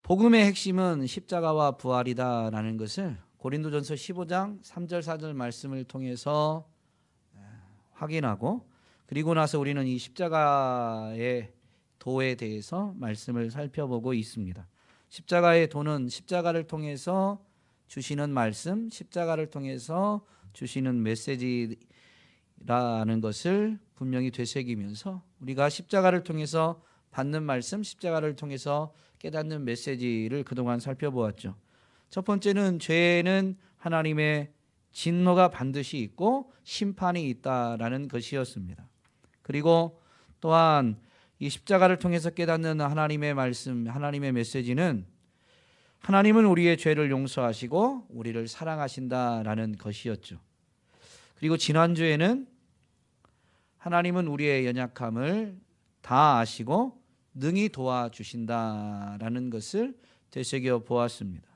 복음의 핵심은 십자가와 부활이다라는 것을 고린도전서 15장 3절 4절 말씀을 통해서 확인하고, 그리고 나서 우리는 이 십자가의 도에 대해서 말씀을 살펴보고 있습니다. 십자가의 도는 십자가를 통해서 주시는 말씀, 십자가를 통해서 주시는 메시지라는 것을 분명히 되새기면서 우리가 십자가를 통해서 받는 말씀, 십자가를 통해서 깨닫는 메시지를 그동안 살펴보았죠. 첫 번째는 죄에는 하나님의 진노가 반드시 있고 심판이 있다라는 것이었습니다. 그리고 또한 이 십자가를 통해서 깨닫는 하나님의 말씀, 하나님의 메시지는 하나님은 우리의 죄를 용서하시고 우리를 사랑하신다라는 것이었죠. 그리고 지난주에는 하나님은 우리의 연약함을 다 아시고 능히 도와주신다라는 것을 되새겨 보았습니다.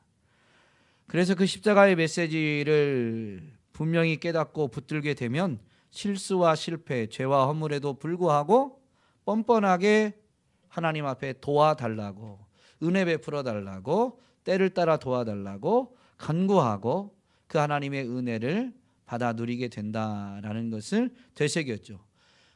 그래서 그 십자가의 메시지를 분명히 깨닫고 붙들게 되면 실수와 실패, 죄와 허물에도 불구하고 뻔뻔하게 하나님 앞에 도와달라고, 은혜 베풀어 달라고, 때를 따라 도와달라고 간구하고 그 하나님의 은혜를 받아 누리게 된다라는 것을 되새겼죠.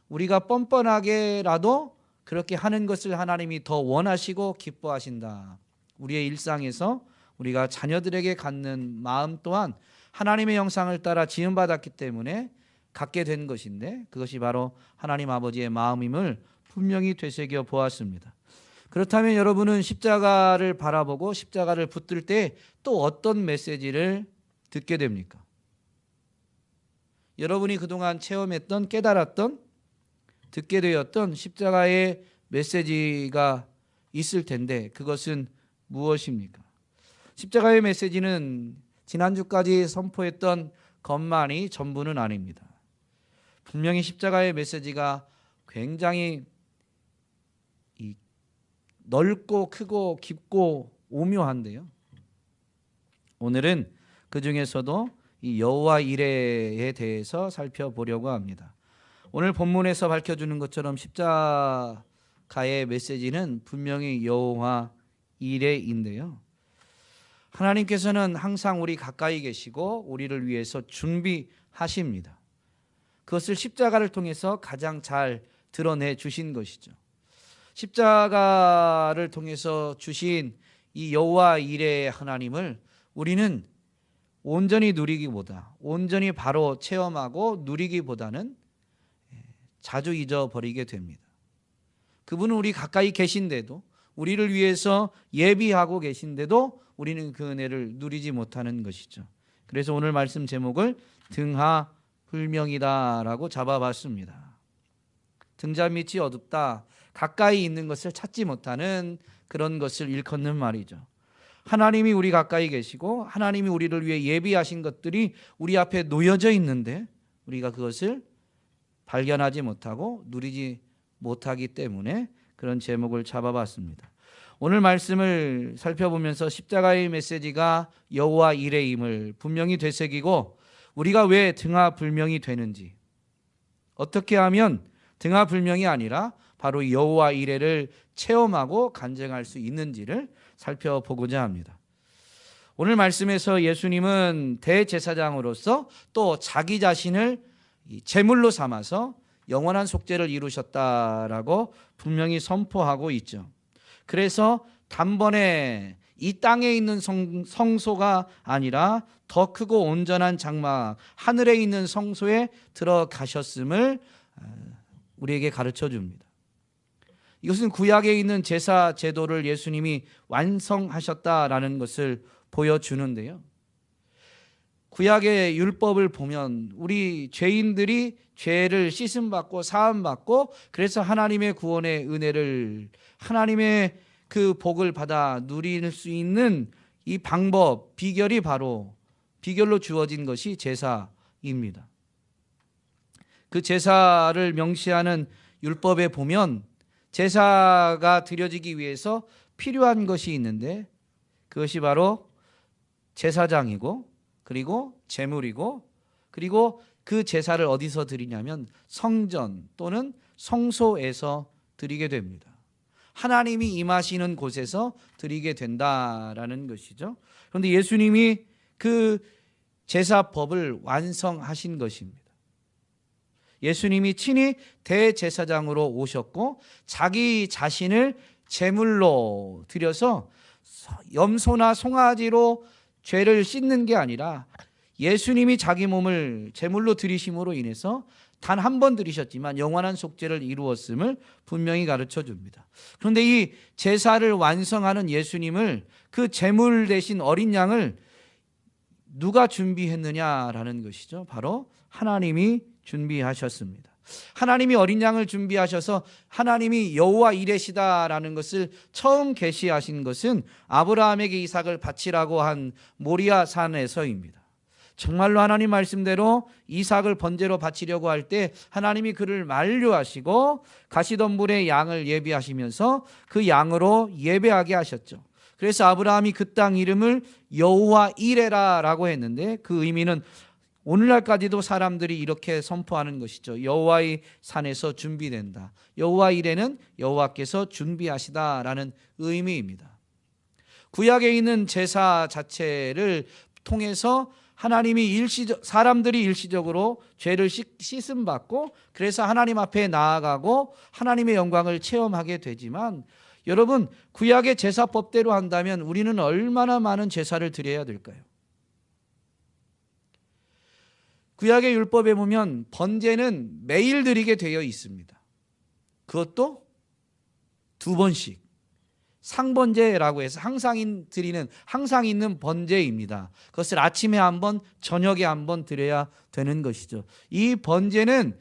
우리가 뻔뻔하게라도 그렇게 하는 것을 하나님이 더 원하시고 기뻐하신다. 우리의 일상에서 우리가 자녀들에게 갖는 마음 또한 하나님의 형상을 따라 지음받았기 때문에 갖게 된 것인데, 그것이 바로 하나님 아버지의 마음임을 분명히 되새겨 보았습니다. 그렇다면 여러분은 십자가를 바라보고 십자가를 붙들 때 또 어떤 메시지를 듣게 됩니까? 여러분이 그동안 체험했던, 깨달았던, 듣게 되었던 십자가의 메시지가 있을 텐데 그것은 무엇입니까? 십자가의 메시지는 지난주까지 선포했던 것만이 전부는 아닙니다. 분명히 십자가의 메시지가 굉장히 넓고 크고 깊고 오묘한데요. 오늘은 그 중에서도 이 여호와 이레에 대해서 살펴보려고 합니다. 오늘 본문에서 밝혀주는 것처럼 십자가의 메시지는 분명히 여호와 이레인데요. 하나님께서는 항상 우리 가까이 계시고 우리를 위해서 준비하십니다. 그것을 십자가를 통해서 가장 잘 드러내 주신 것이죠. 십자가를 통해서 주신 이 여호와 이레의 하나님을 우리는 온전히 누리기보다, 온전히 바로 체험하고 누리기보다는 자주 잊어버리게 됩니다. 그분은 우리 가까이 계신데도, 우리를 위해서 예비하고 계신데도 우리는 그 은혜를 누리지 못하는 것이죠. 그래서 오늘 말씀 제목을 등하불명이다라고 잡아봤습니다. 등잔 밑이 어둡다, 가까이 있는 것을 찾지 못하는 그런 것을 일컫는 말이죠. 하나님이 우리 가까이 계시고 하나님이 우리를 위해 예비하신 것들이 우리 앞에 놓여져 있는데 우리가 그것을 발견하지 못하고 누리지 못하기 때문에 그런 제목을 잡아봤습니다. 오늘 말씀을 살펴보면서 십자가의 메시지가 여호와 이레임을 분명히 되새기고 우리가 왜 등하불명이 되는지, 어떻게 하면 등하불명이 아니라 바로 여호와 이레를 체험하고 간증할 수 있는지를 살펴보고자 합니다. 오늘 말씀에서 예수님은 대제사장으로서 또 자기 자신을 제물로 삼아서 영원한 속죄를 이루셨다라고 분명히 선포하고 있죠. 그래서 단번에 이 땅에 있는 성소가 아니라 더 크고 온전한 장막, 하늘에 있는 성소에 들어가셨음을 우리에게 가르쳐 줍니다. 이것은 구약에 있는 제사 제도를 예수님이 완성하셨다라는 것을 보여주는데요. 구약의 율법을 보면 우리 죄인들이 죄를 씻음받고 사함받고 그래서 하나님의 구원의 은혜를, 하나님의 그 복을 받아 누릴 수 있는 이 방법, 비결로 주어진 것이 제사입니다. 그 제사를 명시하는 율법에 보면 제사가 드려지기 위해서 필요한 것이 있는데 그것이 바로 제사장이고, 그리고 제물이고, 그리고 그 제사를 어디서 드리냐면 성전 또는 성소에서 드리게 됩니다. 하나님이 임하시는 곳에서 드리게 된다라는 것이죠. 그런데 예수님이 그 제사법을 완성하신 것입니다. 예수님이 친히 대제사장으로 오셨고 자기 자신을 제물로 드려서 염소나 송아지로 죄를 씻는 게 아니라 예수님이 자기 몸을 제물로 드리심으로 인해서 단 한 번 드리셨지만 영원한 속죄를 이루었음을 분명히 가르쳐 줍니다. 그런데 이 제사를 완성하는 예수님을, 그 제물 대신 어린 양을 누가 준비했느냐라는 것이죠. 바로 하나님이 준비하셨습니다. 하나님이 어린 양을 준비하셔서 하나님이 여호와 이레시다라는 것을 처음 계시하신 것은 아브라함에게 이삭을 바치라고 한 모리아 산에서입니다. 정말로 하나님 말씀대로 이삭을 번제로 바치려고 할 때 하나님이 그를 만류하시고 가시덤불에 양을 예비하시면서 그 양으로 예배하게 하셨죠. 그래서 아브라함이 그 땅 이름을 여호와 이레라라고 했는데 그 의미는 오늘날까지도 사람들이 이렇게 선포하는 것이죠. 여호와의 산에서 준비된다. 여호와 이레는 여호와께서 준비하시다라는 의미입니다. 구약에 있는 제사 자체를 통해서 하나님이 사람들이 일시적으로 죄를 씻음 받고 그래서 하나님 앞에 나아가고 하나님의 영광을 체험하게 되지만, 여러분, 구약의 제사법대로 한다면 우리는 얼마나 많은 제사를 드려야 될까요? 구약의 율법에 보면 번제는 매일 드리게 되어 있습니다. 그것도 2번씩. 상번제라고 해서 항상 있는 번제입니다. 그것을 아침에 한 번, 저녁에 한 번 드려야 되는 것이죠. 이 번제는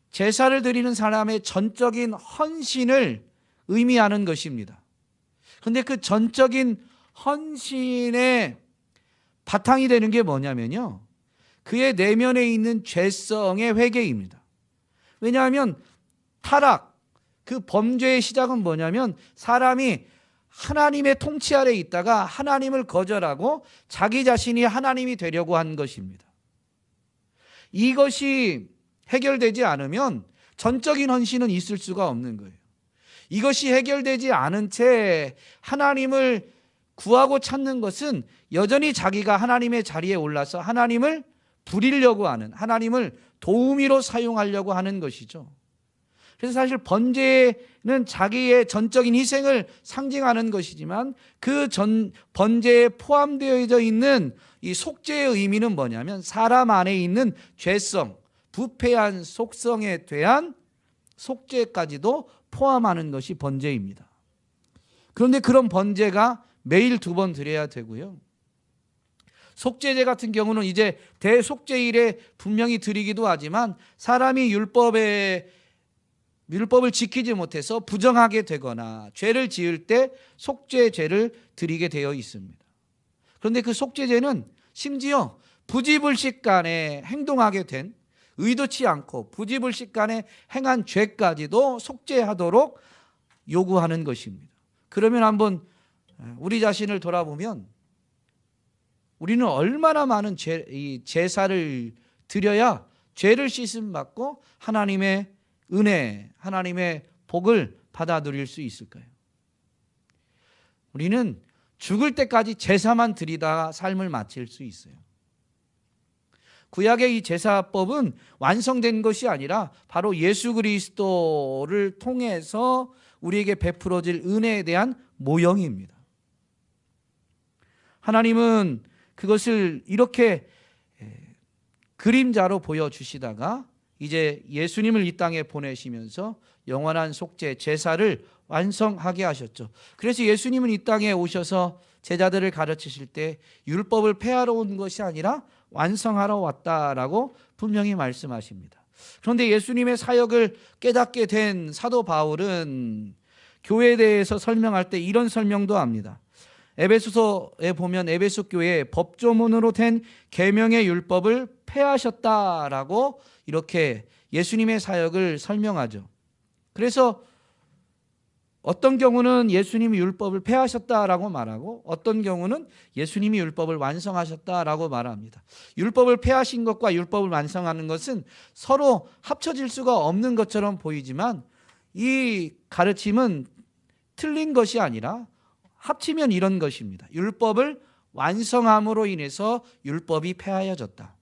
제사를 드리는 사람의 전적인 헌신을 의미하는 것입니다. 그런데 그 전적인 헌신의 바탕이 되는 게 뭐냐면요, 그의 내면에 있는 죄성의 회개입니다. 왜냐하면 타락, 그 범죄의 시작은 뭐냐면 사람이 하나님의 통치 아래 있다가 하나님을 거절하고 자기 자신이 하나님이 되려고 한 것입니다. 이것이 해결되지 않으면 전적인 헌신은 있을 수가 없는 거예요. 이것이 해결되지 않은 채 하나님을 구하고 찾는 것은 여전히 자기가 하나님의 자리에 올라서 하나님을 부리려고 하는, 하나님을 도우미로 사용하려고 하는 것이죠. 그래서 사실 번제는 자기의 전적인 희생을 상징하는 것이지만 그 번제에 포함되어 있는 이 속죄의 의미는 뭐냐면 사람 안에 있는 죄성, 부패한 속성에 대한 속죄까지도 포함하는 것이 번제입니다. 그런데 그런 번제가 매일 2번 드려야 되고요. 속죄제 같은 경우는 이제 대속죄일에 분명히 드리기도 하지만 사람이 율법을 지키지 못해서 부정하게 되거나 죄를 지을 때 속죄제를 드리게 되어 있습니다. 그런데 그 속죄제는 심지어 부지불식간에 행동하게 된, 의도치 않고 부지불식간에 행한 죄까지도 속죄하도록 요구하는 것입니다. 그러면 한번 우리 자신을 돌아보면 우리는 얼마나 많은 제사를 드려야 죄를 씻음 받고 하나님의 은혜, 하나님의 복을 받아 누릴 수 있을까요? 우리는 죽을 때까지 제사만 드리다가 삶을 마칠 수 있어요. 구약의 이 제사법은 완성된 것이 아니라 바로 예수 그리스도를 통해서 우리에게 베풀어질 은혜에 대한 모형입니다. 하나님은 그것을 이렇게 그림자로 보여주시다가 이제 예수님을 이 땅에 보내시면서 영원한 속죄 제사를 완성하게 하셨죠. 그래서 예수님은 이 땅에 오셔서 제자들을 가르치실 때 율법을 폐하러 온 것이 아니라 완성하러 왔다라고 분명히 말씀하십니다. 그런데 예수님의 사역을 깨닫게 된 사도 바울은 교회에 대해서 설명할 때 이런 설명도 합니다. 에베소서에 보면 에베소 교회에 법조문으로 된 계명의 율법을 폐하셨다라고 이렇게 예수님의 사역을 설명하죠. 그래서 어떤 경우는 예수님이 율법을 폐하셨다라고 말하고 어떤 경우는 예수님이 율법을 완성하셨다라고 말합니다. 율법을 폐하신 것과 율법을 완성하는 것은 서로 합쳐질 수가 없는 것처럼 보이지만 이 가르침은 틀린 것이 아니라 합치면 이런 것입니다. 율법을 완성함으로 인해서 율법이 폐하여졌다.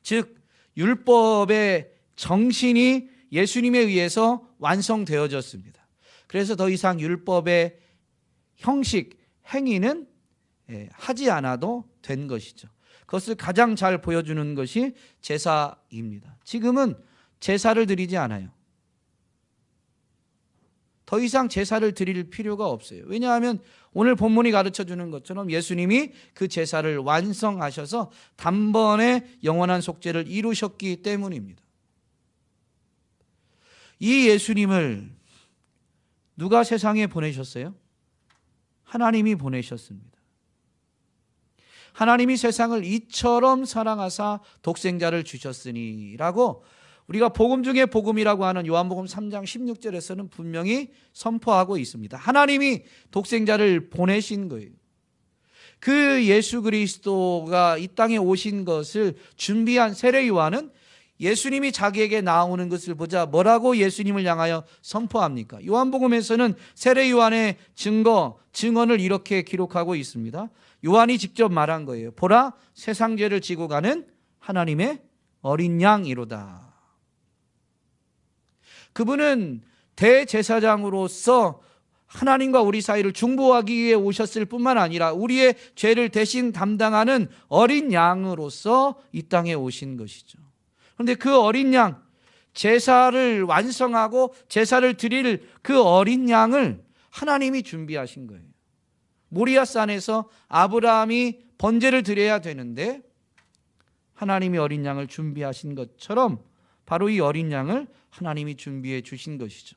즉 율법의 정신이 예수님에 의해서 완성되어졌습니다. 그래서 더 이상 율법의 형식, 행위는 하지 않아도 된 것이죠. 그것을 가장 잘 보여주는 것이 제사입니다. 지금은 제사를 드리지 않아요. 더 이상 제사를 드릴 필요가 없어요. 왜냐하면 오늘 본문이 가르쳐주는 것처럼 예수님이 그 제사를 완성하셔서 단번에 영원한 속죄를 이루셨기 때문입니다. 이 예수님을 누가 세상에 보내셨어요? 하나님이 보내셨습니다. 하나님이 세상을 이처럼 사랑하사 독생자를 주셨으니라고 우리가 복음 중에 복음이라고 하는 요한복음 3장 16절에서는 분명히 선포하고 있습니다. 하나님이 독생자를 보내신 거예요. 그 예수 그리스도가 이 땅에 오신 것을 준비한 세례 요한은 예수님이 자기에게 나오는 것을 보자 뭐라고 예수님을 향하여 선포합니까? 요한복음에서는 세례 요한의 증언을 이렇게 기록하고 있습니다. 요한이 직접 말한 거예요. 보라, 세상 죄를 지고 가는 하나님의 어린 양이로다. 그분은 대제사장으로서 하나님과 우리 사이를 중보하기 위해 오셨을 뿐만 아니라 우리의 죄를 대신 담당하는 어린 양으로서 이 땅에 오신 것이죠. 그런데 그 어린 양, 제사를 완성하고 제사를 드릴 그 어린 양을 하나님이 준비하신 거예요. 모리아산에서 아브라함이 번제를 드려야 되는데 하나님이 어린 양을 준비하신 것처럼 바로 이 어린 양을 하나님이 준비해 주신 것이죠.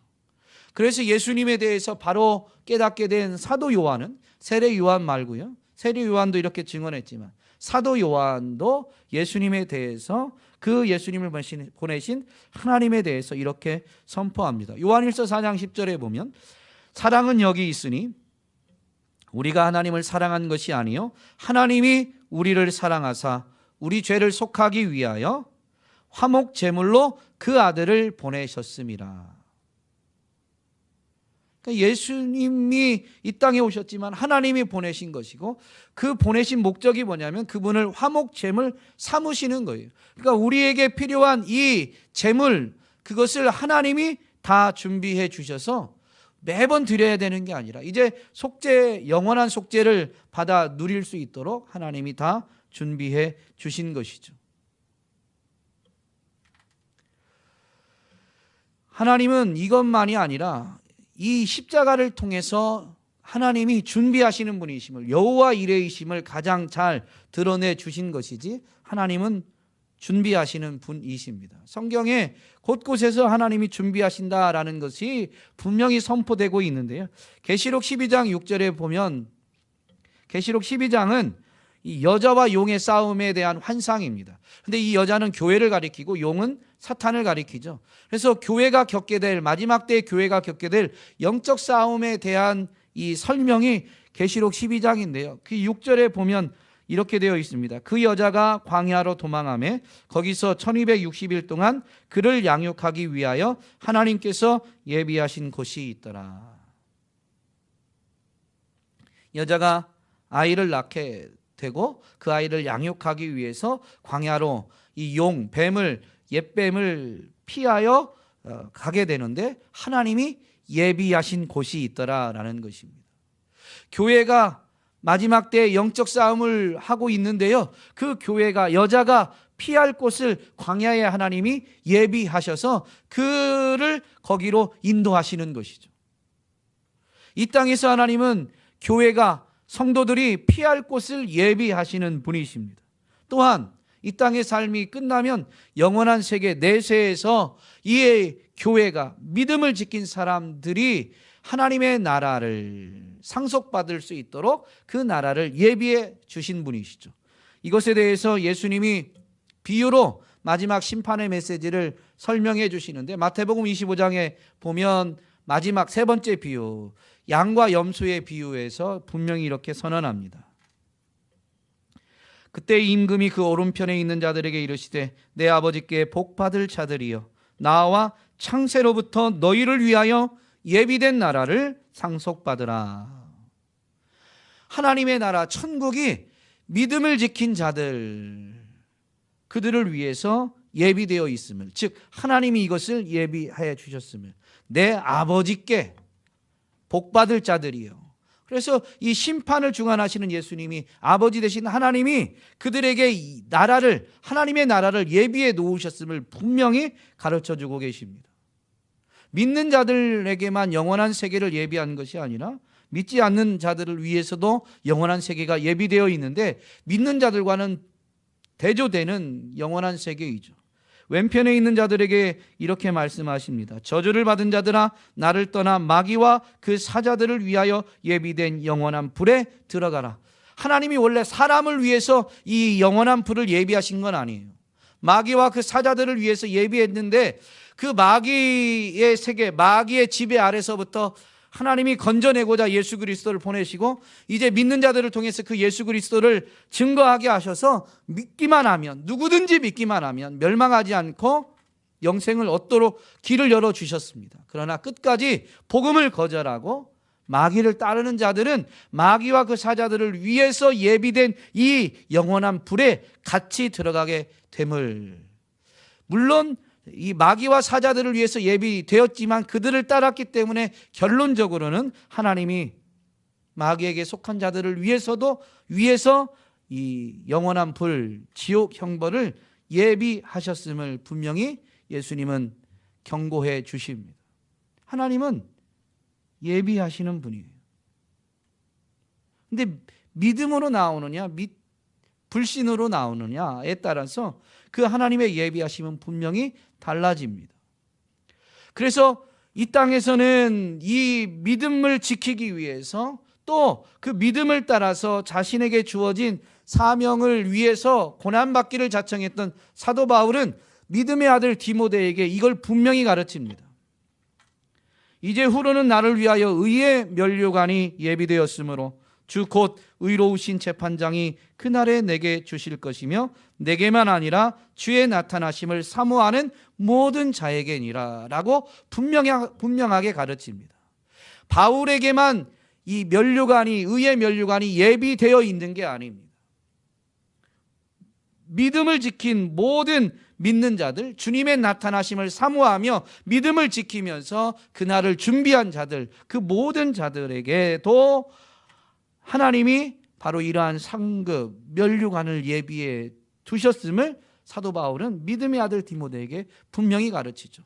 그래서 예수님에 대해서 바로 깨닫게 된 사도 요한은 세례 요한 말고요. 세례 요한도 이렇게 증언했지만 사도 요한도 예수님에 대해서 그 예수님을 보내신 하나님에 대해서 이렇게 선포합니다. 요한일서 4장 10절에 보면 사랑은 여기 있으니 우리가 하나님을 사랑한 것이 아니요 하나님이 우리를 사랑하사 우리 죄를 속하기 위하여 화목 제물로 그 아들을 보내셨음이라. 그러니까 예수님이 이 땅에 오셨지만 하나님이 보내신 것이고 그 보내신 목적이 뭐냐면 그분을 화목 제물 삼으시는 거예요. 그러니까 우리에게 필요한 이 제물 그것을 하나님이 다 준비해 주셔서 매번 드려야 되는 게 아니라 이제 속죄, 영원한 속죄를 받아 누릴 수 있도록 하나님이 다 준비해 주신 것이죠. 하나님은 이것만이 아니라 이 십자가를 통해서 하나님이 준비하시는 분이심을, 여호와 이레이심을 가장 잘 드러내 주신 것이지 하나님은 준비하시는 분이십니다. 성경에 곳곳에서 하나님이 준비하신다라는 것이 분명히 선포되고 있는데요. 계시록 12장 6절에 보면 계시록 12장은 이 여자와 용의 싸움에 대한 환상입니다. 그런데 이 여자는 교회를 가리키고 용은 사탄을 가리키죠. 그래서 교회가 겪게 될 마지막 때의 교회가 겪게 될 영적 싸움에 대한 이 설명이 계시록 12장인데요. 그 6절에 보면 이렇게 되어 있습니다. 그 여자가 광야로 도망하며 거기서 1260일 동안 그를 양육하기 위하여 하나님께서 예비하신 곳이 있더라. 여자가 아이를 낳게 되고 그 아이를 양육하기 위해서 광야로 이 용, 뱀을, 옛뱀을 피하여 가게 되는데 하나님이 예비하신 곳이 있더라라는 것입니다. 교회가 마지막 때 영적 싸움을 하고 있는데요. 그 교회가 여자가 피할 곳을 광야에 하나님이 예비하셔서 그를 거기로 인도하시는 것이죠. 이 땅에서 하나님은 교회가 성도들이 피할 곳을 예비하시는 분이십니다. 또한 이 땅의 삶이 끝나면 영원한 세계 내세에서 이 교회가 믿음을 지킨 사람들이 하나님의 나라를 상속받을 수 있도록 그 나라를 예비해 주신 분이시죠. 이것에 대해서 예수님이 비유로 마지막 심판의 메시지를 설명해 주시는데 마태복음 25장에 보면 마지막 세 번째 비유, 양과 염소의 비유에서 분명히 이렇게 선언합니다. 그때 임금이 그 오른편에 있는 자들에게 이르시되 내 아버지께 복받을 자들이여 나와 창세로부터 너희를 위하여 예비된 나라를 상속받으라. 하나님의 나라 천국이 믿음을 지킨 자들, 그들을 위해서 예비되어 있음을, 즉 하나님이 이것을 예비하여 주셨음을, 내 아버지께 복받을 자들이요. 그래서 이 심판을 주관하시는 예수님이, 아버지 되신 하나님이 그들에게 이 나라를, 하나님의 나라를 예비해 놓으셨음을 분명히 가르쳐주고 계십니다. 믿는 자들에게만 영원한 세계를 예비한 것이 아니라 믿지 않는 자들을 위해서도 영원한 세계가 예비되어 있는데, 믿는 자들과는 대조되는 영원한 세계이죠. 왼편에 있는 자들에게 이렇게 말씀하십니다. 저주를 받은 자들아, 나를 떠나 마귀와 그 사자들을 위하여 예비된 영원한 불에 들어가라. 하나님이 원래 사람을 위해서 이 영원한 불을 예비하신 건 아니에요. 마귀와 그 사자들을 위해서 예비했는데, 그 마귀의 세계, 마귀의 지배 아래서부터 하나님이 건져내고자 예수 그리스도를 보내시고, 이제 믿는 자들을 통해서 그 예수 그리스도를 증거하게 하셔서 믿기만 하면, 누구든지 믿기만 하면 멸망하지 않고 영생을 얻도록 길을 열어주셨습니다. 그러나 끝까지 복음을 거절하고 마귀를 따르는 자들은 마귀와 그 사자들을 위해서 예비된 이 영원한 불에 같이 들어가게 됨을, 물론 이 마귀와 사자들을 위해서 예비되었지만 그들을 따랐기 때문에 결론적으로는 하나님이 마귀에게 속한 자들을 위해서 이 영원한 불, 지옥 형벌을 예비하셨음을 분명히 예수님은 경고해 주십니다. 하나님은 예비하시는 분이에요. 근데 믿음으로 나오느냐, 불신으로 나오느냐에 따라서 그 하나님의 예비하심은 분명히 달라집니다. 그래서 이 땅에서는 이 믿음을 지키기 위해서, 또 그 믿음을 따라서 자신에게 주어진 사명을 위해서 고난받기를 자청했던 사도 바울은 믿음의 아들 디모데에게 이걸 분명히 가르칩니다. 이제 후로는 나를 위하여 의의 면류관이 예비되었으므로 주 곧 의로우신 재판장이 그날에 내게 주실 것이며, 내게만 아니라 주의 나타나심을 사모하는 모든 자에게니라 라고 분명하게 가르칩니다. 바울에게만 이 면류관이, 의의 면류관이 예비되어 있는 게 아닙니다. 믿음을 지킨 모든 믿는 자들, 주님의 나타나심을 사모하며 믿음을 지키면서 그날을 준비한 자들, 그 모든 자들에게도 하나님이 바로 이러한 상급, 면류관을 예비해 두셨음을 사도 바울은 믿음의 아들 디모데에게 분명히 가르치죠.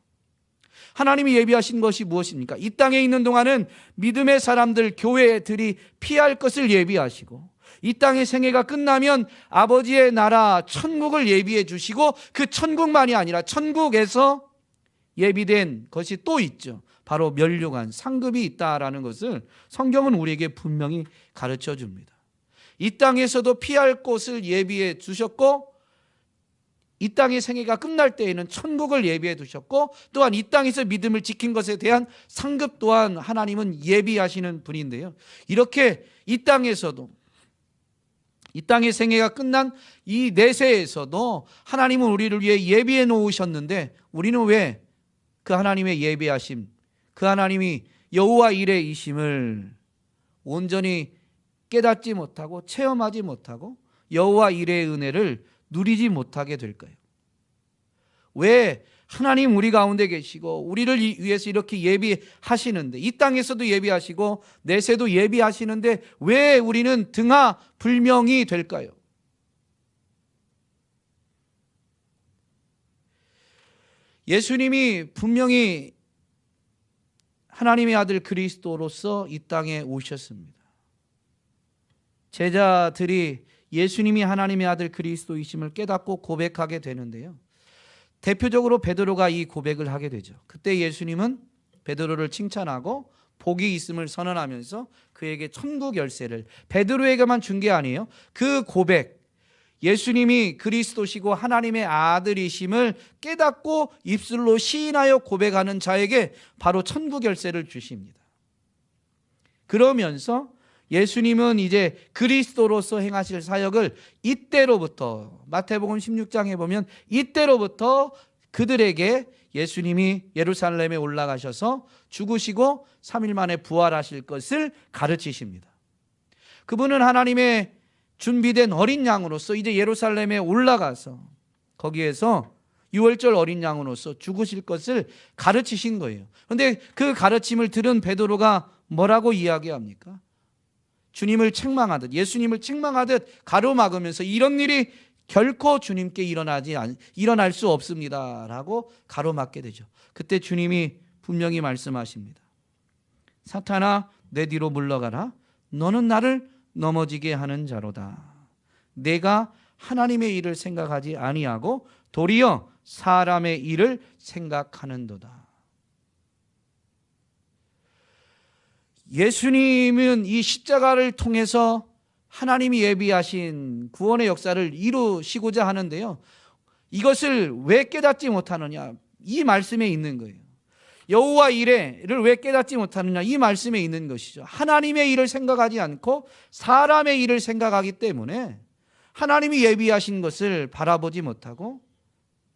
하나님이 예비하신 것이 무엇입니까? 이 땅에 있는 동안은 믿음의 사람들, 교회들이 피할 것을 예비하시고, 이 땅의 생애가 끝나면 아버지의 나라 천국을 예비해 주시고, 그 천국만이 아니라 천국에서 예비된 것이 또 있죠. 바로 면류관, 상급이 있다라는 것을 성경은 우리에게 분명히 가르쳐 줍니다. 이 땅에서도 피할 곳을 예비해 주셨고, 이 땅의 생애가 끝날 때에는 천국을 예비해 두셨고, 또한 이 땅에서 믿음을 지킨 것에 대한 상급 또한 하나님은 예비하시는 분인데요, 이렇게 이 땅에서도, 이 땅의 생애가 끝난 이 내세에서도 하나님은 우리를 위해 예비해 놓으셨는데, 우리는 왜 그 하나님의 예비하심, 그 하나님이 여호와 이레이심을 온전히 깨닫지 못하고 체험하지 못하고 여호와 이레의 은혜를 누리지 못하게 될까요? 왜 하나님 우리 가운데 계시고 우리를 위해서 이렇게 예비하시는데, 이 땅에서도 예비하시고 내세도 예비하시는데 왜 우리는 등하불명이 될까요? 예수님이 분명히 하나님의 아들 그리스도로서 이 땅에 오셨습니다. 제자들이 예수님이 하나님의 아들 그리스도이심을 깨닫고 고백하게 되는데요, 대표적으로 베드로가 이 고백을 하게 되죠. 그때 예수님은 베드로를 칭찬하고 복이 있음을 선언하면서 그에게 천국 열쇠를 베드로에게만 준 게 아니에요. 그 고백, 예수님이 그리스도시고 하나님의 아들이심을 깨닫고 입술로 시인하여 고백하는 자에게 바로 천국 열쇠를 주십니다. 그러면서 예수님은 이제 그리스도로서 행하실 사역을 이때로부터, 마태복음 16장에 보면 이때로부터 그들에게 예수님이 예루살렘에 올라가셔서 죽으시고 3일 만에 부활하실 것을 가르치십니다. 그분은 하나님의 준비된 어린 양으로서 이제 예루살렘에 올라가서 거기에서 유월절 어린 양으로서 죽으실 것을 가르치신 거예요. 그런데 그 가르침을 들은 베드로가 뭐라고 이야기합니까? 주님을 책망하듯, 예수님을 책망하듯 가로막으면서 이런 일이 결코 주님께 일어날 수 없습니다 라고 가로막게 되죠. 그때 주님이 분명히 말씀하십니다. 사탄아, 내 뒤로 물러가라. 너는 나를 넘어지게 하는 자로다. 내가 하나님의 일을 생각하지 아니하고 도리어 사람의 일을 생각하는도다. 예수님은 이 십자가를 통해서 하나님이 예비하신 구원의 역사를 이루시고자 하는데요, 이것을 왜 깨닫지 못하느냐? 이 말씀에 있는 거예요. 여호와 이레를 왜 깨닫지 못하느냐? 이 말씀에 있는 것이죠. 하나님의 일을 생각하지 않고 사람의 일을 생각하기 때문에 하나님이 예비하신 것을 바라보지 못하고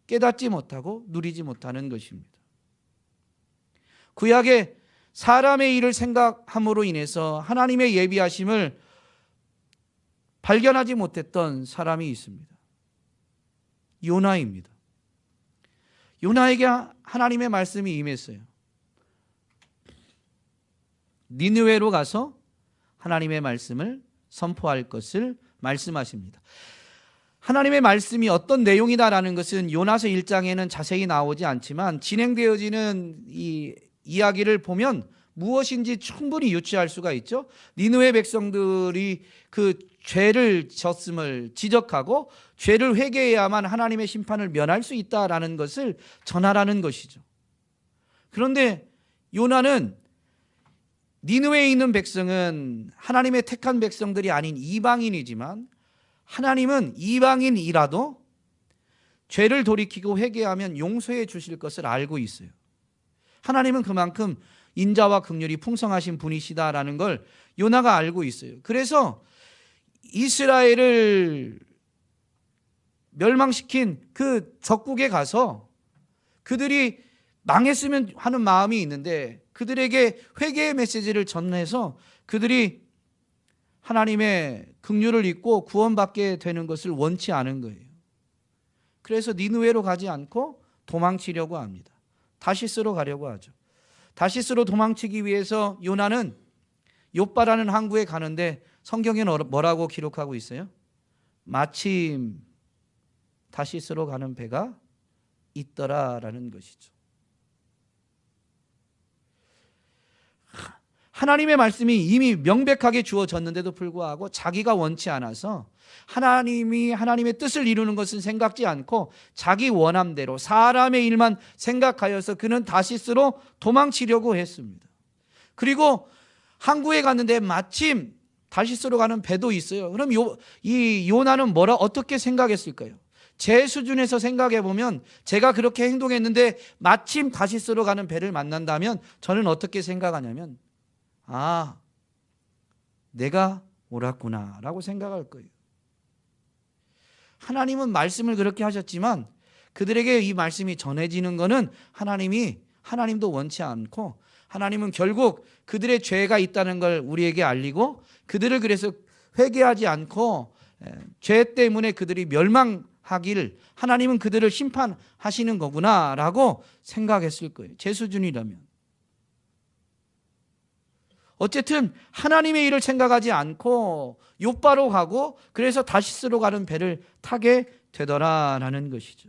깨닫지 못하고 누리지 못하는 것입니다. 구약에 사람의 일을 생각함으로 인해서 하나님의 예비하심을 발견하지 못했던 사람이 있습니다. 요나입니다. 요나에게 하나님의 말씀이 임했어요. 니느웨로 가서 하나님의 말씀을 선포할 것을 말씀하십니다. 하나님의 말씀이 어떤 내용이다라는 것은 요나서 1장에는 자세히 나오지 않지만 진행되어지는 이 이야기를 보면 무엇인지 충분히 유추할 수가 있죠. 니느웨 백성들이 그 죄를 졌음을 지적하고 죄를 회개해야만 하나님의 심판을 면할 수 있다라는 것을 전하라는 것이죠. 그런데 요나는 니느웨에 있는 백성은 하나님의 택한 백성들이 아닌 이방인이지만 하나님은 이방인이라도 죄를 돌이키고 회개하면 용서해 주실 것을 알고 있어요. 하나님은 그만큼 인자와 긍휼이 풍성하신 분이시다라는 걸 요나가 알고 있어요. 그래서 이스라엘을 멸망시킨 그 적국에 가서 그들이 망했으면 하는 마음이 있는데 그들에게 회개의 메시지를 전해서 그들이 하나님의 긍휼을 잊고 구원받게 되는 것을 원치 않은 거예요. 그래서 니느웨로 가지 않고 도망치려고 합니다. 다시스로 가려고 하죠. 다시스로 도망치기 위해서 요나는 욥바라는 항구에 가는데 성경에는 뭐라고 기록하고 있어요? 마침 다시스로 가는 배가 있더라라는 것이죠. 하나님의 말씀이 이미 명백하게 주어졌는데도 불구하고 자기가 원치 않아서 하나님의 뜻을 이루는 것은 생각지 않고 자기 원함대로 사람의 일만 생각하여서 그는 다시스로 도망치려고 했습니다. 그리고 항구에 갔는데 마침 다시스로 가는 배도 있어요. 그럼 이 요나는 어떻게 생각했을까요? 제 수준에서 생각해 보면 제가 그렇게 행동했는데 마침 다시스로 가는 배를 만난다면 저는 어떻게 생각하냐면 내가 옳았구나 라고 생각할 거예요. 하나님은 말씀을 그렇게 하셨지만 그들에게 이 말씀이 전해지는 것은 하나님도 원치 않고 하나님은 결국 그들의 죄가 있다는 걸 우리에게 알리고 그들을 그래서 회개하지 않고 죄 때문에 그들이 멸망하길 하나님은 그들을 심판하시는 거구나 라고 생각했을 거예요. 제 수준이라면. 어쨌든 하나님의 일을 생각하지 않고 욥바로 가고 그래서 다시스로 가는 배를 타게 되더라라는 것이죠.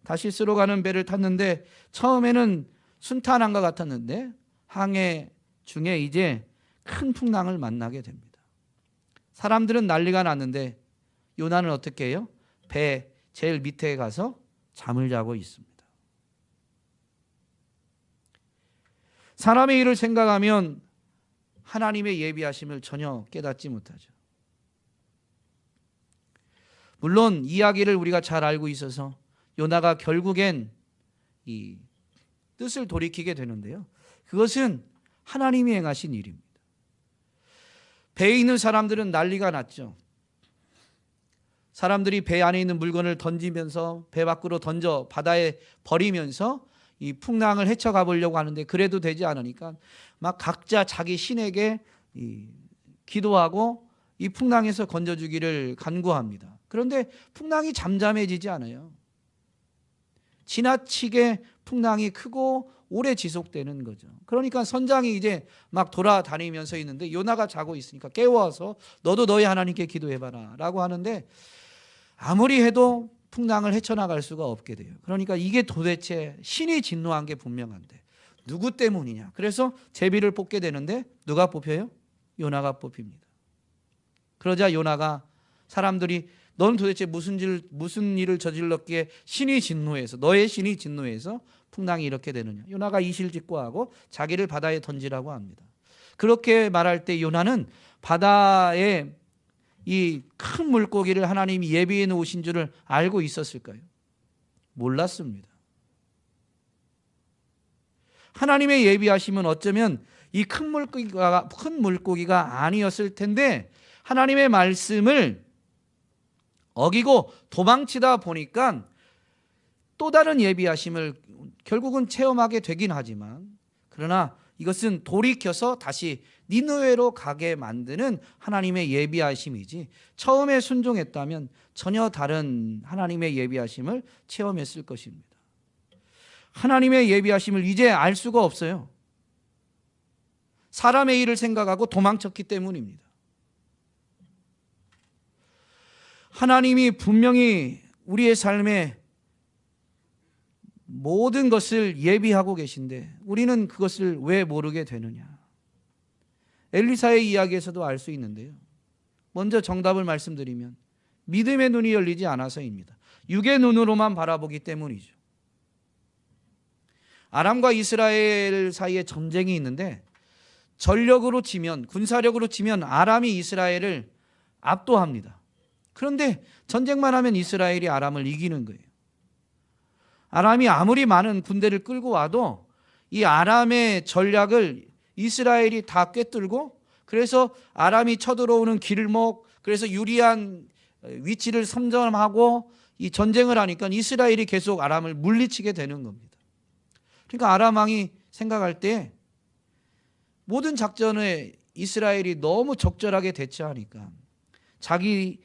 다시스로 가는 배를 탔는데 처음에는 순탄함과 같았는데 항해 중에 이제 큰 풍랑을 만나게 됩니다. 사람들은 난리가 났는데 요나는 어떻게 해요? 배 제일 밑에 가서 잠을 자고 있습니다. 사람의 일을 생각하면 하나님의 예비하심을 전혀 깨닫지 못하죠. 물론 이야기를 우리가 잘 알고 있어서 요나가 결국엔 이 뜻을 돌이키게 되는데요. 그것은 하나님이 행하신 일입니다. 배에 있는 사람들은 난리가 났죠. 사람들이 배 안에 있는 물건을 던지면서 배 밖으로 던져 바다에 버리면서 이 풍랑을 헤쳐가 보려고 하는데 그래도 되지 않으니까 막 각자 자기 신에게 기도하고 이 풍랑에서 건져주기를 간구합니다. 그런데 풍랑이 잠잠해지지 않아요. 지나치게 풍랑이 크고 오래 지속되는 거죠. 그러니까 선장이 이제 막 돌아다니면서 있는데 요나가 자고 있으니까 깨워서 너도 너희 하나님께 기도해봐라 라고 하는데 아무리 해도 풍랑을 헤쳐나갈 수가 없게 돼요. 그러니까 이게 도대체 신이 진노한 게 분명한데 누구 때문이냐. 그래서 제비를 뽑게 되는데 누가 뽑혀요? 요나가 뽑힙니다. 그러자 요나가 사람들이 넌 도대체 무슨 일을 저질렀기에 신이 진노해서 너의 신이 진노해서 풍랑이 이렇게 되느냐. 요나가 이실직고하고 자기를 바다에 던지라고 합니다. 그렇게 말할 때 요나는 바다에 이 큰 물고기를 하나님이 예비해 놓으신 줄을 알고 있었을까요? 몰랐습니다. 하나님의 예비하심은 어쩌면 이 큰 물고기가 아니었을 텐데 하나님의 말씀을 어기고 도망치다 보니까 또 다른 예비하심을 결국은 체험하게 되긴 하지만 그러나 이것은 돌이켜서 다시 니느웨로 가게 만드는 하나님의 예비하심이지 처음에 순종했다면 전혀 다른 하나님의 예비하심을 체험했을 것입니다. 하나님의 예비하심을 이제 알 수가 없어요. 사람의 일을 생각하고 도망쳤기 때문입니다. 하나님이 분명히 우리의 삶에 모든 것을 예비하고 계신데 우리는 그것을 왜 모르게 되느냐. 엘리사의 이야기에서도 알 수 있는데요. 먼저 정답을 말씀드리면 믿음의 눈이 열리지 않아서입니다. 육의 눈으로만 바라보기 때문이죠. 아람과 이스라엘 사이에 전쟁이 있는데 전력으로 치면 군사력으로 치면 아람이 이스라엘을 압도합니다. 그런데 전쟁만 하면 이스라엘이 아람을 이기는 거예요. 아람이 아무리 많은 군대를 끌고 와도 이 아람의 전략을 이스라엘이 다 꿰뚫고 그래서 아람이 쳐들어오는 길목 그래서 유리한 위치를 선점하고 이 전쟁을 하니까 이스라엘이 계속 아람을 물리치게 되는 겁니다. 그러니까 아람 왕이 생각할 때 모든 작전에 이스라엘이 너무 적절하게 대처하니까 자기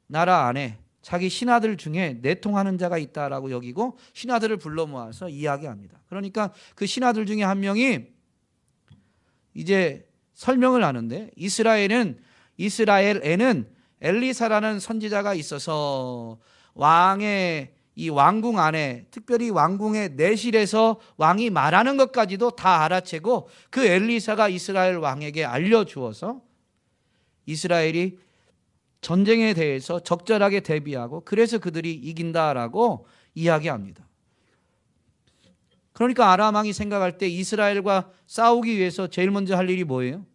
나라 안에 자기 신하들 중에 내통하는 자가 있다라고 여기고 신하들을 불러 모아서 이야기합니다. 그러니까 그 신하들 중에 한 명이 이제 설명을 하는데 이스라엘에는 엘리사라는 선지자가 있어서 왕의 이 왕궁 안에 특별히 왕궁의 내실에서 왕이 말하는 것까지도 다 알아채고 그 엘리사가 이스라엘 왕에게 알려주어서 이스라엘이 전쟁에 대해서 적절하게 대비하고 그래서 그들이 이긴다라고 이야기합니다. 그러니까 아람 왕이 생각할 때 이스라엘과 싸우기 위해서 제일 먼저 할 일이 뭐예요?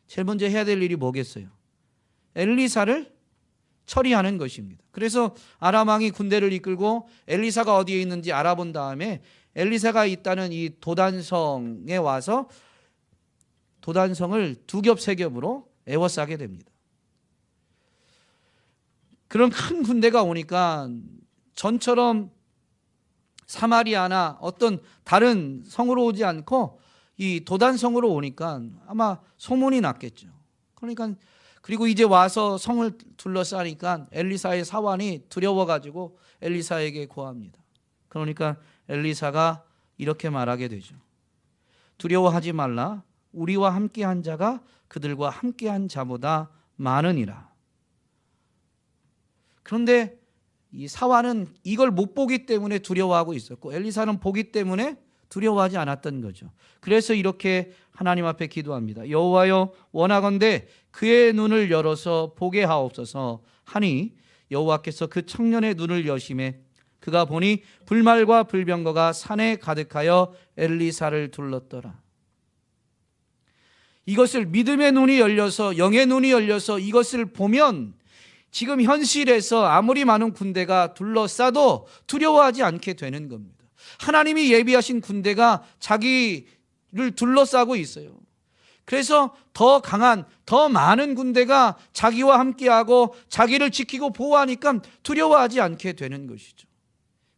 제일 먼저 해야 될 일이 뭐겠어요? 엘리사를 처리하는 것입니다. 그래서 아람 왕이 군대를 이끌고 엘리사가 어디에 있는지 알아본 다음에 엘리사가 있다는 이 도단성에 와서 도단성을 두 겹 세 겹으로 에워싸게 됩니다. 그런 큰 군대가 오니까 전처럼 사마리아나 어떤 다른 성으로 오지 않고 이 도단성으로 오니까 아마 소문이 났겠죠. 그러니까 그리고 이제 와서 성을 둘러싸니까 엘리사의 사환이 두려워가지고 엘리사에게 고합니다. 그러니까 엘리사가 이렇게 말하게 되죠. 두려워하지 말라. 우리와 함께한 자가 그들과 함께한 자보다 많으니라. 그런데 이 사환은 이걸 못 보기 때문에 두려워하고 있었고 엘리사는 보기 때문에 두려워하지 않았던 거죠. 그래서 이렇게 하나님 앞에 기도합니다. 여호와여 원하건대 그의 눈을 열어서 보게 하옵소서 하니 여호와께서 그 청년의 눈을 여심해 그가 보니 불말과 불병거가 산에 가득하여 엘리사를 둘렀더라. 이것을 믿음의 눈이 열려서 영의 눈이 열려서 이것을 보면 지금 현실에서 아무리 많은 군대가 둘러싸도 두려워하지 않게 되는 겁니다. 하나님이 예비하신 군대가 자기를 둘러싸고 있어요. 그래서 더 강한, 더 많은 군대가 자기와 함께하고 자기를 지키고 보호하니까 두려워하지 않게 되는 것이죠.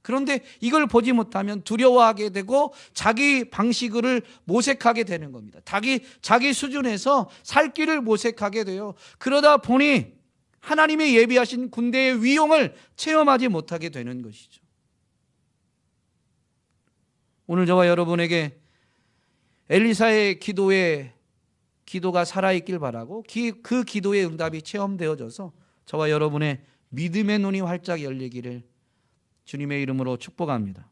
그런데 이걸 보지 못하면 두려워하게 되고 자기 방식을 모색하게 되는 겁니다. 자기 수준에서 살 길을 모색하게 돼요. 그러다 보니 하나님의 예비하신 군대의 위용을 체험하지 못하게 되는 것이죠. 오늘 저와 여러분에게 엘리사의 기도가 살아있길 바라고 그 기도의 응답이 체험되어져서 저와 여러분의 믿음의 눈이 활짝 열리기를 주님의 이름으로 축복합니다.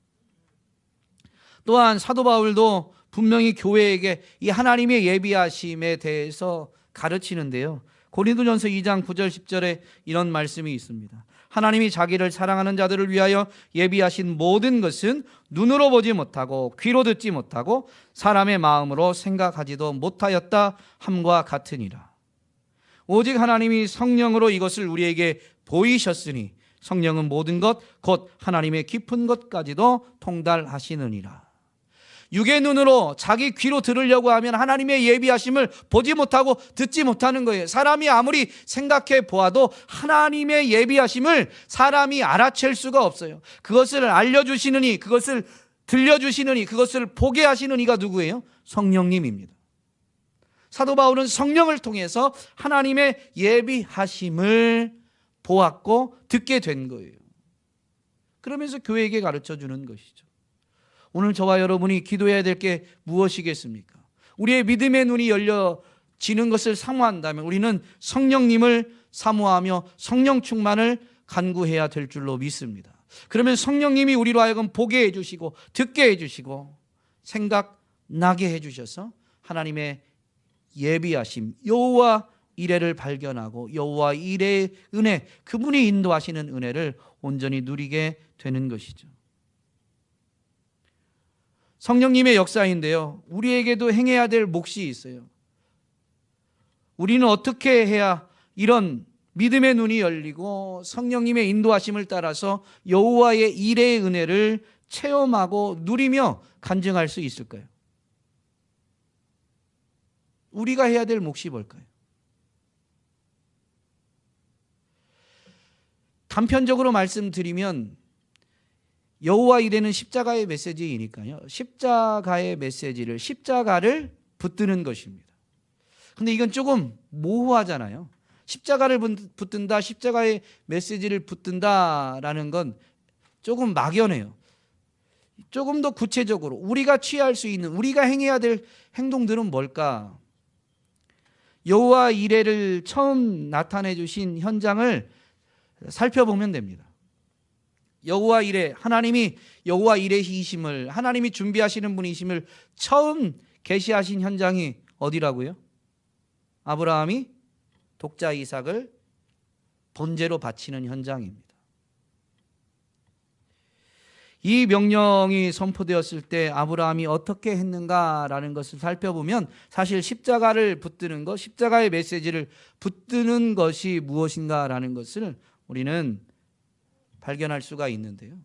또한 사도 바울도 분명히 교회에게 이 하나님의 예비하심에 대해서 가르치는데요. 고린도전서 2장 9절 10절에 이런 말씀이 있습니다. 하나님이 자기를 사랑하는 자들을 위하여 예비하신 모든 것은 눈으로 보지 못하고 귀로 듣지 못하고 사람의 마음으로 생각하지도 못하였다 함과 같으니라. 오직 하나님이 성령으로 이것을 우리에게 보이셨으니 성령은 모든 것 곧 하나님의 깊은 것까지도 통달하시느니라. 육의 눈으로 자기 귀로 들으려고 하면 하나님의 예비하심을 보지 못하고 듣지 못하는 거예요. 사람이 아무리 생각해 보아도 하나님의 예비하심을 사람이 알아챌 수가 없어요. 그것을 알려주시는 이, 그것을 들려주시는 이, 그것을 보게 하시는 이가 누구예요? 성령님입니다. 사도 바울은 성령을 통해서 하나님의 예비하심을 보았고 듣게 된 거예요. 그러면서 교회에게 가르쳐주는 것이죠. 오늘 저와 여러분이 기도해야 될 게 무엇이겠습니까? 우리의 믿음의 눈이 열려지는 것을 사모한다면 우리는 성령님을 사모하며 성령 충만을 간구해야 될 줄로 믿습니다. 그러면 성령님이 우리로 하여금 보게 해주시고 듣게 해주시고 생각나게 해주셔서 하나님의 예비하심 여호와 이레를 발견하고 여호와 이레의 은혜, 그분이 인도하시는 은혜를 온전히 누리게 되는 것이죠. 성령님의 역사인데요, 우리에게도 행해야 될 몫이 있어요. 우리는 어떻게 해야 이런 믿음의 눈이 열리고 성령님의 인도하심을 따라서 여호와의 이레의 은혜를 체험하고 누리며 간증할 수 있을까요? 우리가 해야 될 몫이 뭘까요? 단편적으로 말씀드리면 여호와 이레는 십자가의 메시지이니까요. 십자가의 메시지를, 십자가를 붙드는 것입니다. 근데 이건 조금 모호하잖아요. 십자가를 붙든다, 십자가의 메시지를 붙든다라는 건 조금 막연해요. 조금 더 구체적으로 우리가 취할 수 있는, 우리가 행해야 될 행동들은 뭘까? 여호와 이레를 처음 나타내 주신 현장을 살펴보면 됩니다. 여호와 이레, 하나님이 여호와 이레이심을, 하나님이 준비하시는 분이심을 처음 계시하신 현장이 어디라고요? 아브라함이 독자 이삭을 번제로 바치는 현장입니다. 이 명령이 선포되었을 때 아브라함이 어떻게 했는가라는 것을 살펴보면 사실 십자가를 붙드는 것, 십자가의 메시지를 붙드는 것이 무엇인가라는 것을 우리는 발견할 수가 있는데요.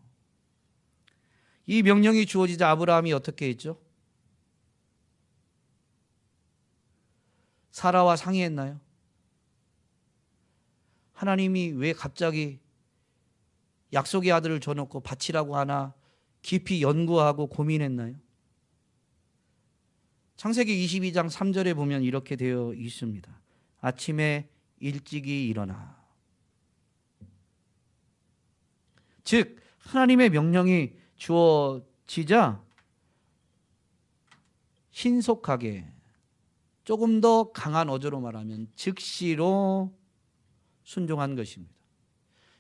이 명령이 주어지자 아브라함이 어떻게 했죠? 사라와 상의했나요? 하나님이 왜 갑자기 약속의 아들을 줘놓고 바치라고 하나 깊이 연구하고 고민했나요? 창세기 22장 3절에 보면 이렇게 되어 있습니다. 아침에 일찍이 일어나. 즉 하나님의 명령이 주어지자 신속하게, 조금 더 강한 어조로 말하면 즉시로 순종한 것입니다.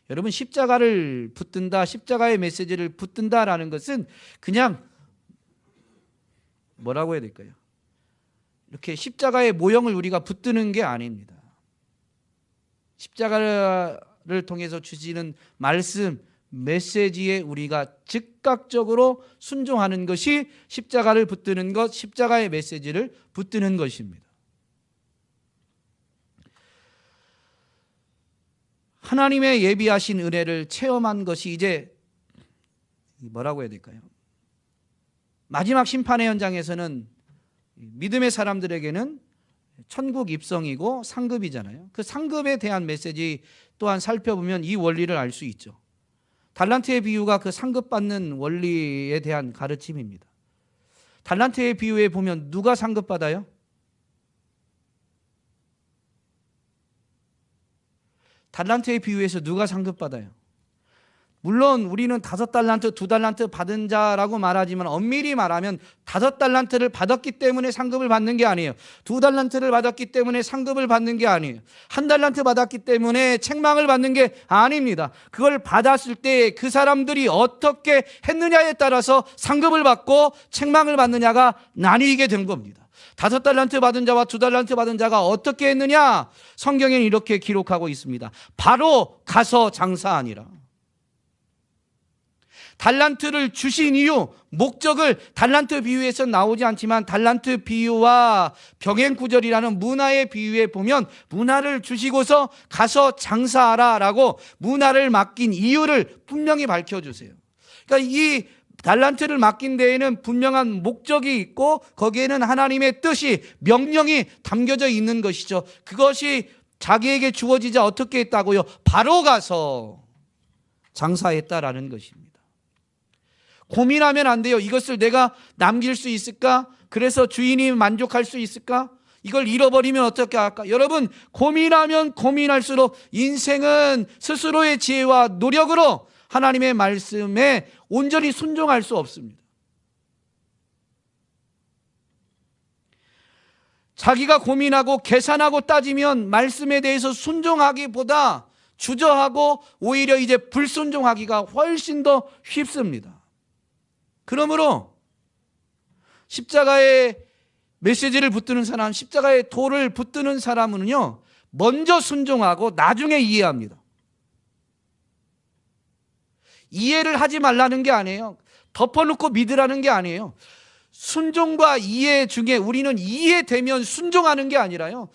여러분, 십자가를 붙든다, 십자가의 메시지를 붙든다라는 것은 그냥 뭐라고 해야 될까요? 이렇게 십자가의 모형을 우리가 붙드는 게 아닙니다. 십자가를 통해서 주시는 말씀, 메시지에 우리가 즉각적으로 순종하는 것이 십자가를 붙드는 것, 십자가의 메시지를 붙드는 것입니다. 하나님의 예비하신 은혜를 체험한 것이 이제 뭐라고 해야 될까요? 마지막 심판의 현장에서는 믿음의 사람들에게는 천국 입성이고 상급이잖아요. 그 상급에 대한 메시지 또한 살펴보면 이 원리를 알 수 있죠. 달란트의 비유가 그 상급받는 원리에 대한 가르침입니다. 달란트의 비유에 보면 누가 상급받아요? 달란트의 비유에서 누가 상급받아요? 물론 우리는 5달란트, 2달란트 받은 자라고 말하지만 엄밀히 말하면 5달란트를 받았기 때문에 상급을 받는 게 아니에요. 2달란트를 받았기 때문에 상급을 받는 게 아니에요. 1달란트 받았기 때문에 책망을 받는 게 아닙니다. 그걸 받았을 때 그 사람들이 어떻게 했느냐에 따라서 상급을 받고 책망을 받느냐가 나뉘게 된 겁니다. 5달란트 받은 자와 2달란트 받은 자가 어떻게 했느냐? 성경에는 이렇게 기록하고 있습니다. 바로 가서 장사하니라. 달란트를 주신 이유, 목적을 달란트 비유에서 나오지 않지만 달란트 비유와 병행구절이라는 문화의 비유에 보면 문화를 주시고서 가서 장사하라 라고 문화를 맡긴 이유를 분명히 밝혀주세요. 그러니까 이 달란트를 맡긴 데에는 분명한 목적이 있고 거기에는 하나님의 뜻이, 명령이 담겨져 있는 것이죠. 그것이 자기에게 주어지자 어떻게 했다고요? 바로 가서 장사했다라는 것입니다. 고민하면 안 돼요. 이것을 내가 남길 수 있을까? 그래서 주인이 만족할 수 있을까? 이걸 잃어버리면 어떻게 할까? 여러분, 고민하면 고민할수록 인생은 스스로의 지혜와 노력으로 하나님의 말씀에 온전히 순종할 수 없습니다. 자기가 고민하고 계산하고 따지면 말씀에 대해서 순종하기보다 주저하고 오히려 이제 불순종하기가 훨씬 더 쉽습니다. 그러므로 십자가의 메시지를 붙드는 사람, 십자가의 도를 붙드는 사람은요, 먼저 순종하고 나중에 이해합니다. 이해를 하지 말라는 게 아니에요. 덮어놓고 믿으라는 게 아니에요. 순종과 이해 중에 우리는 이해되면 순종하는 게 아니라요,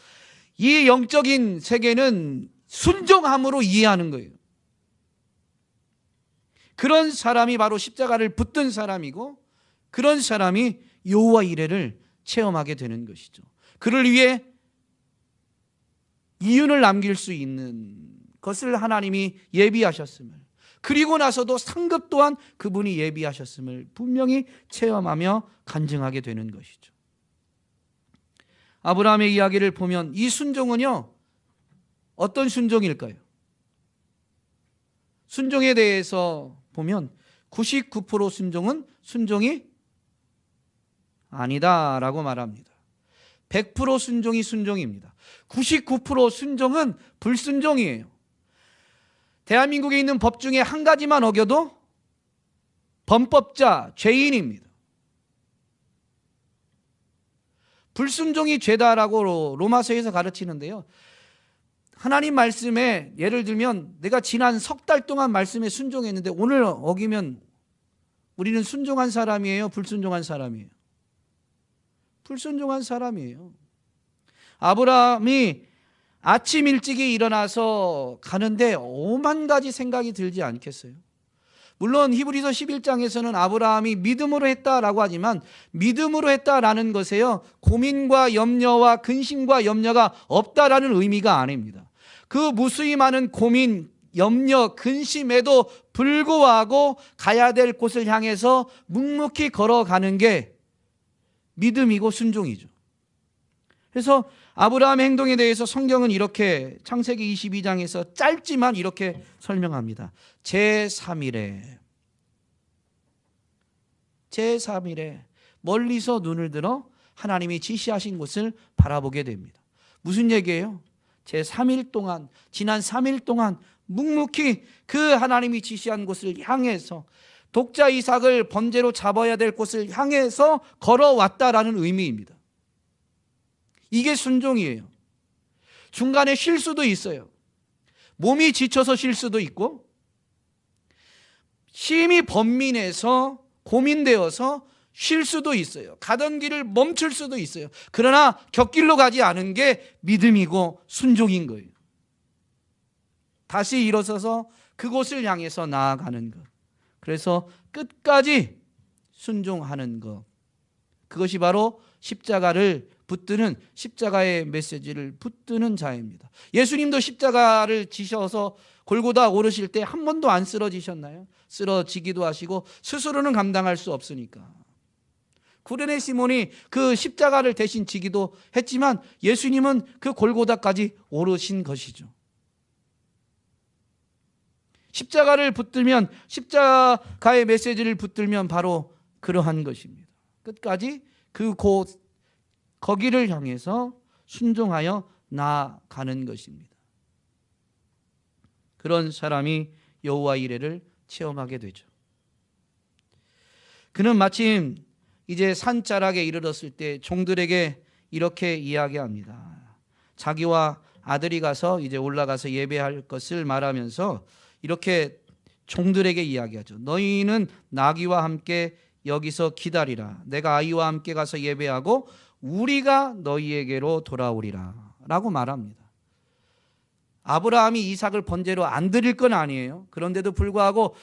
이 영적인 세계는 순종함으로 이해하는 거예요. 그런 사람이 바로 십자가를 붙든 사람이고 그런 사람이 여호와 이레를 체험하게 되는 것이죠. 그를 위해 이윤을 남길 수 있는 것을 하나님이 예비하셨음을, 그리고 나서도 상급 또한 그분이 예비하셨음을 분명히 체험하며 간증하게 되는 것이죠. 아브라함의 이야기를 보면 이 순종은요, 어떤 순종일까요? 순종에 대해서 보면 99% 순종은 순종이 아니다라고 말합니다. 100% 순종이 순종입니다. 99% 순종은 불순종이에요. 대한민국에 있는 법 중에 한 가지만 어겨도 범법자, 죄인입니다. 불순종이 죄다라고 로마서에서 가르치는데요, 하나님 말씀에 예를 들면 내가 지난 석 달 동안 말씀에 순종했는데 오늘 어기면 우리는 순종한 사람이에요? 불순종한 사람이에요? 불순종한 사람이에요. 아브라함이 아침 일찍이 일어나서 가는데 5만 가지 생각이 들지 않겠어요? 물론 히브리서 11장에서는 아브라함이 믿음으로 했다라고 하지만 믿음으로 했다라는 것에요, 고민과 염려와 근심과 염려가 없다라는 의미가 아닙니다. 그 무수히 많은 고민, 염려, 근심에도 불구하고 가야 될 곳을 향해서 묵묵히 걸어가는 게 믿음이고 순종이죠. 그래서 아브라함의 행동에 대해서 성경은 이렇게 창세기 22장에서 짧지만 이렇게 설명합니다. 제3일에 멀리서 눈을 들어 하나님이 지시하신 곳을 바라보게 됩니다. 무슨 얘기예요? 제3일 동안, 지난 3일 동안 묵묵히 그 하나님이 지시한 곳을 향해서 독자 이삭을 번제로 잡아야 될 곳을 향해서 걸어왔다라는 의미입니다. 이게 순종이에요. 중간에 쉴 수도 있어요. 몸이 지쳐서 쉴 수도 있고, 심히 번민해서 고민되어서 쉴 수도 있어요. 가던 길을 멈출 수도 있어요. 그러나 곁길로 가지 않은 게 믿음이고 순종인 거예요. 다시 일어서서 그곳을 향해서 나아가는 것. 그래서 끝까지 순종하는 것. 그것이 바로 십자가를 붙드는 십자가의 메시지를 붙드는 자입니다. 예수님도 십자가를 지셔서 골고다 오르실 때 한 번도 안 쓰러지셨나요? 쓰러지기도 하시고 스스로는 감당할 수 없으니까. 구레네 시몬이 그 십자가를 대신 지기도 했지만 예수님은 그 골고다까지 오르신 것이죠. 십자가를 붙들면, 십자가의 메시지를 붙들면 바로 그러한 것입니다. 끝까지 그 거기를 향해서 순종하여 나아가는 것입니다. 그런 사람이 여호와 이레를 체험하게 되죠. 그는 마침 이제 산자락에 이르렀을 때 종들에게 이렇게 이야기합니다. 자기와 아들이 가서 이제 올라가서 예배할 것을 말하면서 이렇게 종들에게 이야기하죠. 너희는 나귀와 함께 여기서 기다리라. 내가 아이와 함께 가서 예배하고 우리가 너희에게로 돌아오리라 라고 말합니다. 아브라함이 이삭을 번제로 안 드릴 건 아니에요. 그런데도 불구하고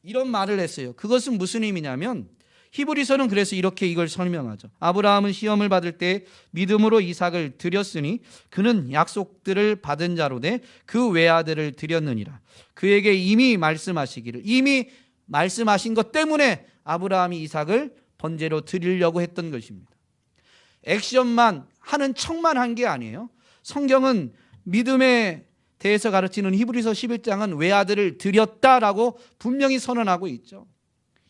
이런 말을 했어요. 그것은 무슨 의미냐면 히브리서는 그래서 이렇게 이걸 설명하죠. 아브라함은 시험을 받을 때 믿음으로 이삭을 드렸으니 그는 약속들을 받은 자로 돼 그 외아들을 드렸느니라. 그에게 이미 말씀하시기를, 이미 말씀하신 것 때문에 아브라함이 이삭을 번제로 드리려고 했던 것입니다. 액션만 하는 척만 한 게 아니에요. 성경은 믿음에 대해서 가르치는 히브리서 11장은 외아들을 드렸다라고 분명히 선언하고 있죠.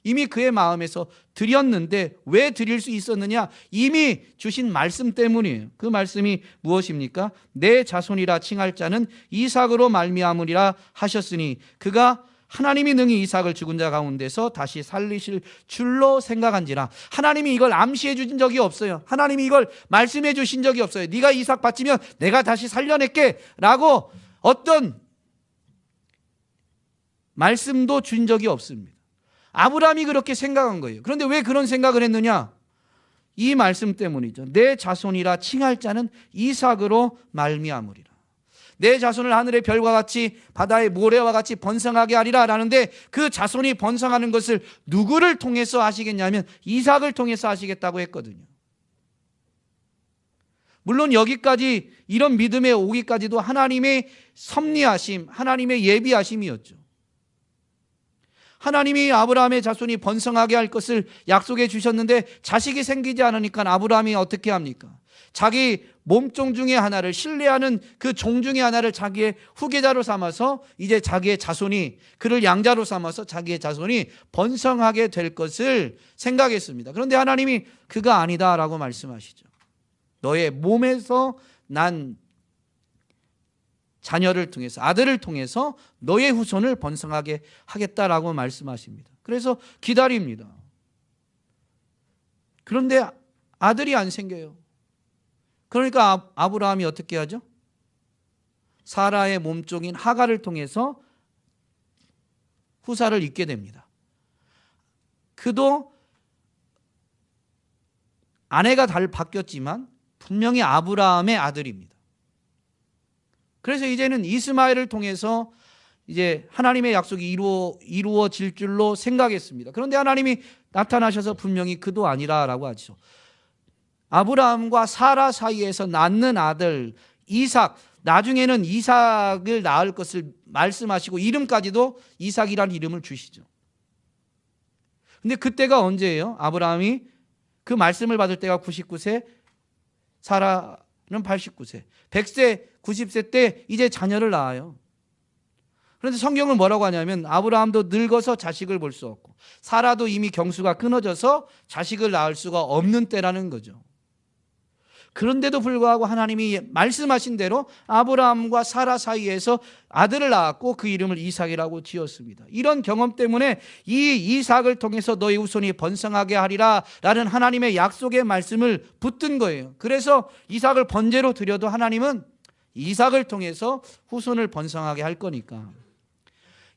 이미 그의 마음에서 드렸는데 왜 드릴 수 있었느냐? 이미 주신 말씀 때문이에요. 그 말씀이 무엇입니까? 내 자손이라 칭할 자는 이삭으로 말미암으리라 하셨으니 그가 하나님이 능히 이삭을 죽은 자 가운데서 다시 살리실 줄로 생각한지라. 하나님이 이걸 암시해 주신 적이 없어요. 하나님이 이걸 말씀해 주신 적이 없어요. 네가 이삭 바치면 내가 다시 살려낼게 라고 어떤 말씀도 준 적이 없습니다. 아브라함이 그렇게 생각한 거예요. 그런데 왜 그런 생각을 했느냐? 이 말씀 때문이죠. 내 자손이라 칭할 자는 이삭으로 말미암으리라. 내 자손을 하늘의 별과 같이 바다의 모래와 같이 번성하게 하리라 라는데 그 자손이 번성하는 것을 누구를 통해서 하시겠냐면 이삭을 통해서 하시겠다고 했거든요. 물론 여기까지 이런 믿음에 오기까지도 하나님의 섭리하심, 하나님의 예비하심이었죠. 하나님이 아브라함의 자손이 번성하게 할 것을 약속해 주셨는데 자식이 생기지 않으니까 아브라함이 어떻게 합니까? 자기 몸종 중에 하나를, 신뢰하는 그 종 중에 하나를 자기의 후계자로 삼아서 이제 자기의 자손이, 그를 양자로 삼아서 자기의 자손이 번성하게 될 것을 생각했습니다. 그런데 하나님이 그가 아니다라고 말씀하시죠. 너의 몸에서 난 자녀를 통해서, 아들을 통해서 너의 후손을 번성하게 하겠다라고 말씀하십니다. 그래서 기다립니다. 그런데 아들이 안 생겨요. 그러니까 아브라함이 어떻게 하죠? 사라의 몸종인 하갈을 통해서 후사를 잇게 됩니다. 그도 아내가 바뀌었지만 분명히 아브라함의 아들입니다. 그래서 이제는 이스마엘을 통해서 이제 하나님의 약속이 이루어질 줄로 생각했습니다. 그런데 하나님이 나타나셔서 분명히 그도 아니라라고 하죠. 아브라함과 사라 사이에서 낳는 아들 이삭, 나중에는 이삭을 낳을 것을 말씀하시고 이름까지도 이삭이라는 이름을 주시죠. 근데 그때가 언제예요? 아브라함이 그 말씀을 받을 때가 99세, 사라는 89세, 100세, 90세 때 이제 자녀를 낳아요. 그런데 성경은 뭐라고 하냐면 아브라함도 늙어서 자식을 볼 수 없고 사라도 이미 경수가 끊어져서 자식을 낳을 수가 없는 때라는 거죠. 그런데도 불구하고 하나님이 말씀하신 대로 아브라함과 사라 사이에서 아들을 낳았고 그 이름을 이삭이라고 지었습니다. 이런 경험 때문에 이 이삭을 통해서 너희 후손이 번성하게 하리라 라는 하나님의 약속의 말씀을 붙든 거예요. 그래서 이삭을 번제로 드려도 하나님은 이삭을 통해서 후손을 번성하게 할 거니까.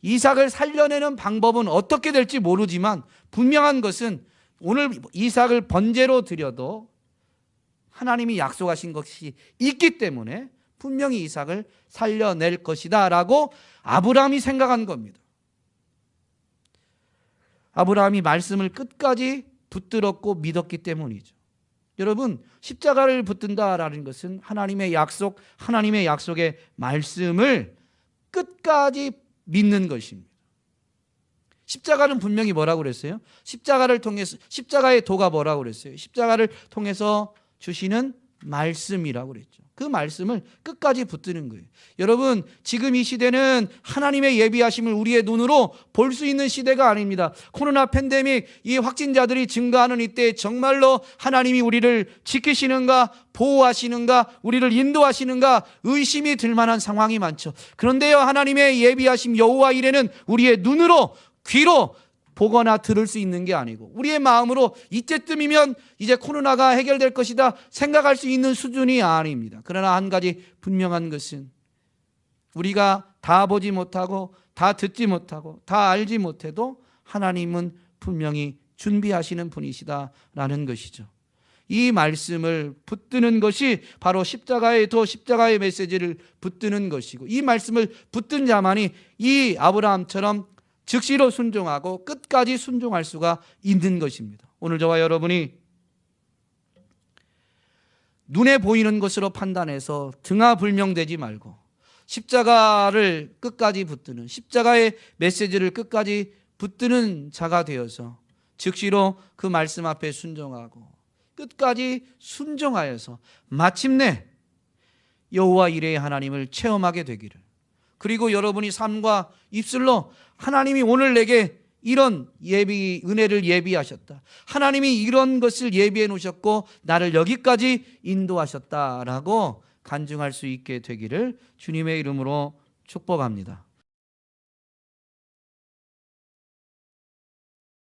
이삭을 살려내는 방법은 어떻게 될지 모르지만 분명한 것은 오늘 이삭을 번제로 드려도 하나님이 약속하신 것이 있기 때문에 분명히 이삭을 살려낼 것이다 라고 아브라함이 생각한 겁니다. 아브라함이 말씀을 끝까지 붙들었고 믿었기 때문이죠. 여러분, 십자가를 붙든다라는 것은 하나님의 약속, 하나님의 약속의 말씀을 끝까지 믿는 것입니다. 십자가는 분명히 뭐라고 그랬어요? 십자가를 통해서, 십자가의 도가 뭐라고 그랬어요? 십자가를 통해서 주시는 말씀이라고 그랬죠. 그 말씀을 끝까지 붙드는 거예요. 여러분, 지금 이 시대는 하나님의 예비하심을 우리의 눈으로 볼 수 있는 시대가 아닙니다. 코로나 팬데믹, 이 확진자들이 증가하는 이때 정말로 하나님이 우리를 지키시는가, 보호하시는가, 우리를 인도하시는가 의심이 들 만한 상황이 많죠. 그런데요, 하나님의 예비하심 여호와 이레는 우리의 눈으로, 귀로 보거나 들을 수 있는 게 아니고 우리의 마음으로 이때쯤이면 이제 코로나가 해결될 것이다 생각할 수 있는 수준이 아닙니다. 그러나 한 가지 분명한 것은 우리가 다 보지 못하고 다 듣지 못하고 다 알지 못해도 하나님은 분명히 준비하시는 분이시다라는 것이죠. 이 말씀을 붙드는 것이 바로 십자가의 도, 십자가의 메시지를 붙드는 것이고, 이 말씀을 붙든 자만이 이 아브라함처럼 즉시로 순종하고 끝까지 순종할 수가 있는 것입니다. 오늘 저와 여러분이 눈에 보이는 것으로 판단해서 등하불명되지 말고 십자가를 끝까지 붙드는, 십자가의 메시지를 끝까지 붙드는 자가 되어서 즉시로 그 말씀 앞에 순종하고 끝까지 순종하여서 마침내 여호와 이레의 하나님을 체험하게 되기를, 그리고 여러분이 삶과 입술로 하나님이 오늘 내게 이런 은혜를 예비하셨다, 하나님이 이런 것을 예비해 놓으셨고 나를 여기까지 인도하셨다라고 간증할 수 있게 되기를 주님의 이름으로 축복합니다.